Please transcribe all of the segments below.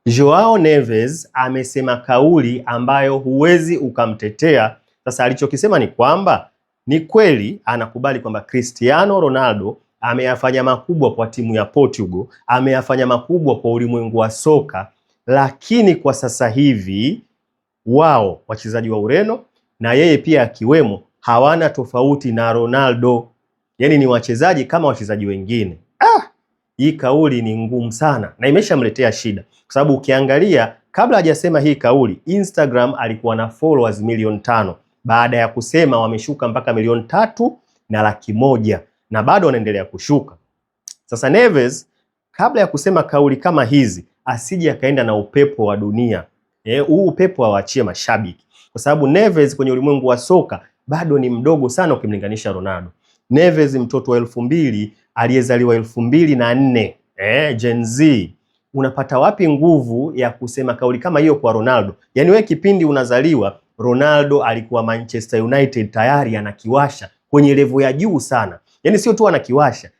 Joao Neves amesema kauli ambayo huwezi ukamtetea. Sasa alichokisema ni kwamba ni kweli anakubali kwamba Cristiano Ronaldo ameyafanya makubwa kwa timu ya Portugal, ameyafanya makubwa kwa ulimwengu wa soka, lakini kwa sasa hivi wao wachezaji wa Ureno na yeye pia akiwemo hawana tofauti na Ronaldo. Yaani ni wachezaji kama wachezaji wengine. Hii kauli ni ngumu sana na imeshamletea shida, kwa sababu ukiangalia kabla hajasema hii kauli, Instagram alikuwa na followers milioni 5. Baada ya kusema wameshuka mpaka milioni 3.1 na bado wanaendelea kushuka. Sasa Neves kabla ya kusema kauli kama hizi asije akaenda na upepo wa dunia. Huu upepo awaachie mashabiki, kwa sababu Neves kwenye ulimwengu wa soka bado ni mdogo sana ukimlinganisha Ronaldo. Neves mtoto wa 2000 aliyezaliwa 2004, Gen Z. Unapata wapi nguvu ya kusema kauli kama hiyo kwa Ronaldo? Yaani wewe kipindi unazaliwa Ronaldo alikuwa Manchester United tayari anakiwasha kwenye level ya juu sana. Yaani sio tu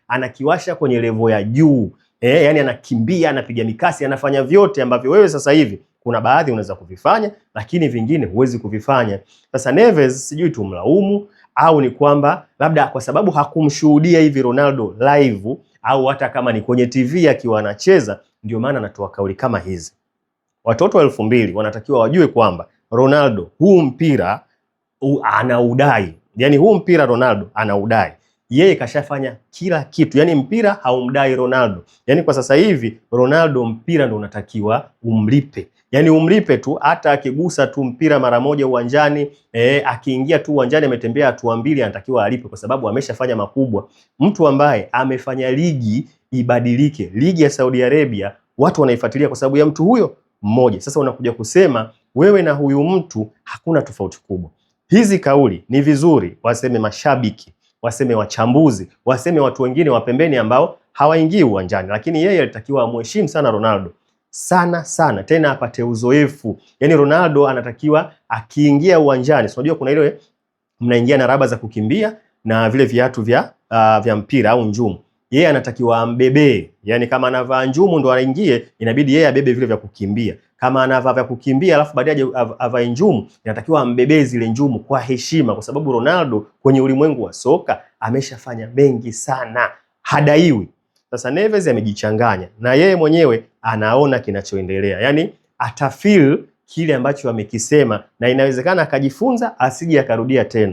anakiwasha kwenye level ya juu. Yaani anakimbia, anapiga mikasi, anafanya vyote ambavyo wewe sasa hivi kuna baadhi unaweza kuvifanya lakini vingine huwezi kuvifanya. Sasa Neves sijui tumlaumu au ni kwamba labda kwa sababu hakumshuhudia hivi Ronaldo live, au hata kama ni kwenye TV akiwa anacheza ndio maana anatoa kauli kama hizi. Watoto wa 2000 wanatakiwa wajue kwamba Ronaldo huu mpira anaudai. Yaani huu mpira Ronaldo anaudai. Yeye kashafanya kila kitu. Yaani mpira haumdai Ronaldo. Yaani kwa sasa hivi Ronaldo mpira ndo unatakiwa umlipe. Yaani umlipe tu, hata akigusa tu mpira mara moja uwanjani, akiingia tu uwanjani ametembea hatua 2 anatakiwa alipe, kwa sababu ameshafanya makubwa. Mtu ambaye amefanya ligi ibadilike, ligi ya Saudi Arabia watu wanaifuatilia kwa sababu ya mtu huyo mmoja. Sasa unakuja kusema wewe na huyu mtu hakuna tofauti kubwa. Hizi kauli ni vizuri waseme mashabiki, waseme wachambuzi, waseme watu wengine wa pembeni ambao hawaingii uwanjani, lakini yeye alitakiwa amheshimu sana Ronaldo. Sana tena apate uzoefu. Yaani Ronaldo anatakiwa akiingia uwanjani, unajua kuna ile mnaingia na raba za kukimbia na vile viatu vya mpira au njumu. Yeye anatakiwa ambebe. Yaani kama anavaa njumu ndo anaingie, inabidi yeye abebe vile vya kukimbia. Kama anavaa vya kukimbia alafu baadaye avae njumu, inatakiwa ambebe zile njumu kwa heshima, kwa sababu Ronaldo kwenye ulimwengu wa soka ameshafanya mengi sana, hadaiwi. Sasa Neves amejichanganya na yeye mwenyewe anaona kinachoendelea. Yaani atafeel kile ambacho amekisema na inawezekana akajifunza asije akarudia tena.